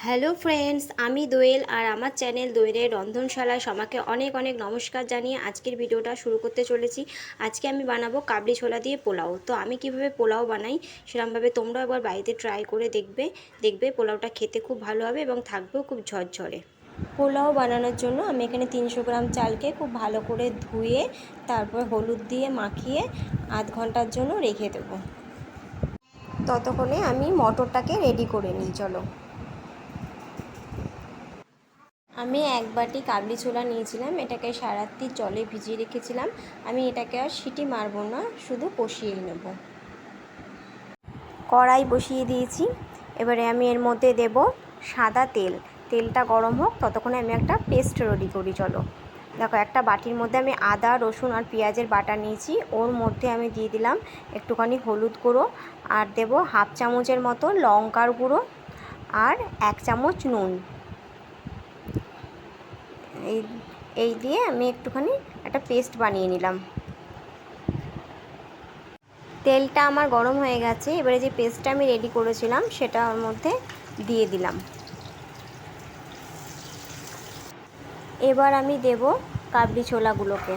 Hello friends, আমি দোয়েল আর আমার channel দোয়েলের রন্ধনশালায় সবাইকে অনেক অনেক নমস্কার জানিয়ে আজকের ভিডিওটা শুরু করতে চলেছি। আজকে আমি বানাবো কাবলি ছোলা দিয়ে পোলাও। তো আমি কিভাবে পোলাও বানাই সেরকমভাবে তোমরাও একবার বাড়িতে ট্রাই করে দেখবে পোলাওটা খেতে খুব ভালো হবে এবং থাকবেও খুব ঝরঝরে। পোলাও বানানোর জন্য আমি এখানে 300 গ্রাম চালকে খুব ভালো করে ধুয়ে তারপর হলুদ দিয়ে মাখিয়ে আধ ঘন্টার জন্য রেখে দেবো। ততক্ষণে আমি মটরটাকে রেডি করে নিই। চলো, আমি এক বাটি কাবলি ছোলা নিয়েছিলাম, এটাকে সারারাত্রি জলে ভিজিয়ে রেখেছিলাম। আমি এটাকে আর সিটি মারবো না, শুধু কষিয়ে নেব। কড়াই বসিয়ে দিয়েছি, এবারে আমি এর মধ্যে দেব সাদা তেল। তেলটা গরম হোক, ততক্ষণে আমি একটা পেস্ট রেডি করি। চলো দেখো, একটা বাটির মধ্যে আমি আদা রসুন আর পেঁয়াজের বাটা নিয়েছি। ওর মধ্যে আমি দিয়ে দিলাম একটুখানি হলুদ গুঁড়ো, আর দেব হাফ চামচের মতো লঙ্কার গুঁড়ো, আর 1 চামচ নুন। এই দিয়ে আমি একটুখানি একটা পেস্ট বানিয়ে নিলাম। তেলটা আমার গরম হয়ে গেছে, এবারে যে পেস্টটা আমি রেডি করেছিলাম সেটা ওর মধ্যে দিয়ে দিলাম। এবার আমি দেব কাবলি ছোলাগুলোকে।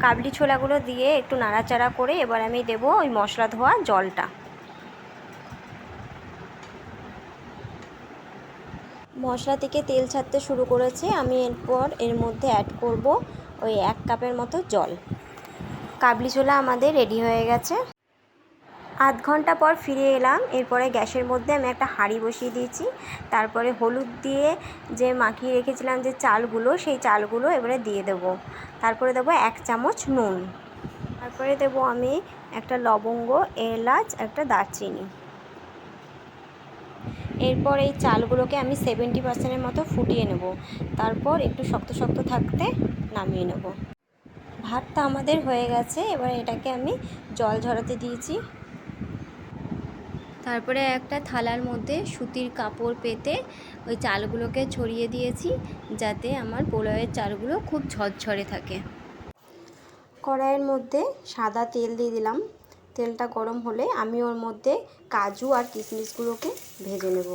কাবলি ছোলাগুলো দিয়ে একটু নাড়াচাড়া করে এবার আমি দেব ওই মশলা ধোয়া জলটা। মশলা থেকে তেল ছাড়তে শুরু করেছে, আমি এরপর এর মধ্যে অ্যাড করব ওই 1 কাপের মতো জল। কাবলি ছোলা আমাদের রেডি হয়ে গেছে। আধ ঘন্টা পর ফিরে এলাম। এরপরে গ্যাসের মধ্যে আমি একটা হাঁড়ি বসিয়ে দিয়েছি। তারপরে হলুদ দিয়ে যে মাখিয়ে রেখেছিলাম যে চালগুলো, সেই চালগুলো এবারে দিয়ে দেবো। তারপরে দেবো 1 চামচ নুন। তারপরে দেবো আমি একটা লবঙ্গ, এলাচ, একটা দারচিনি। এরপর এই চালগুলোকে আমি 70% মতো ফুটিয়ে নেব। তারপর একটু শক্ত শক্ত থাকতে নামিয়ে নেব। ভাতটা আমাদের হয়ে গেছে, এবার এটাকে আমি জল ঝরাতে দিয়েছি। তারপরে একটা থালার মধ্যে সুতির কাপড় পেতে ওই চালগুলোকে ছড়িয়ে দিয়েছি, যাতে আমার পোলাওয়ের চালগুলো খুব ঝরঝরে থাকে। কড়াইয়ের মধ্যে সাদা তেল দিয়ে দিলাম। তেলটা গরম হলে আমি ওর মধ্যে কাজু আর কিশমিশগুলোকে ভেজে নেব।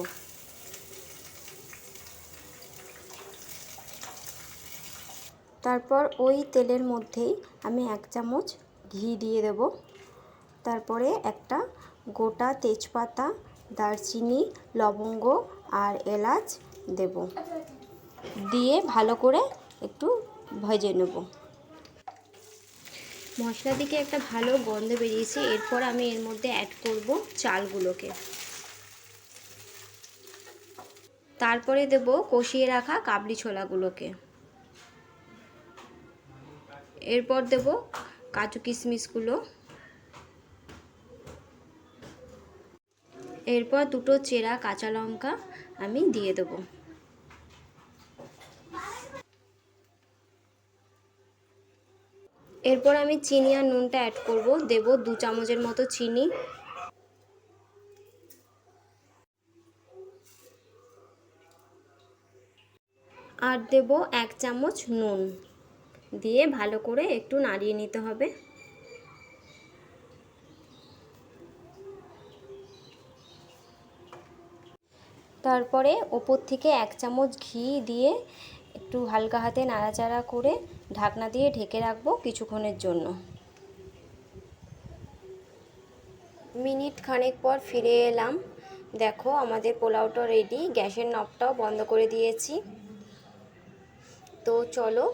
তারপর ওই তেলের মধ্যেই আমি 1 চামচ ঘি দিয়ে দেব। তারপরে একটা গোটা তেজপাতা, দারচিনি, লবঙ্গ আর এলাচ দেব, দিয়ে ভালো করে একটু ভেজে নেব। মশলা থেকে একটা ভালো গন্ধ বেরিয়েছে। এরপর আমি এর মধ্যে অ্যাড করব চালগুলোকে। তারপরে দেব কষিয়ে রাখা কাবলি ছোলাগুলোকে। এরপর দেব কাজু কিশমিশগুলো। এরপর দুটো চেরা কাঁচা লঙ্কা আমি দিয়ে দেব। এরপর আমি চিনি আর নুনটা অ্যাড করব। দেব 2 চামচের মতো চিনি। আর দেব 1 চামচ নুন, দিয়ে ভালো করে একটু নাড়িয়ে নিতে হবে। তারপরে ওপর থেকে 1 চামচ ঘি দিয়ে একটু হালকা হাতে নাড়াচাড়া করে ঢাকনা দিয়ে ঢেকে রাখবো কিছুক্ষণের জন্য। মিনিট খানেক পর ফিরে এলাম। দেখো, আমাদের পোলাওটা রেডি। গ্যাসের নবটাও বন্ধ করে দিয়েছি। তো চলো,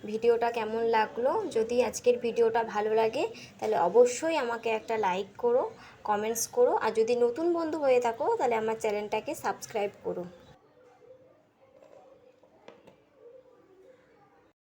ভিডিওটা কেমন লাগলো? যদি আজকের ভিডিওটা ভালো লাগে তাহলে অবশ্যই আমাকে একটা লাইক করো, কমেন্টস করো, আর যদি নতুন বন্ধু হয়ে থাকো তাহলে আমার চ্যানেলটাকে সাবস্ক্রাইব করো।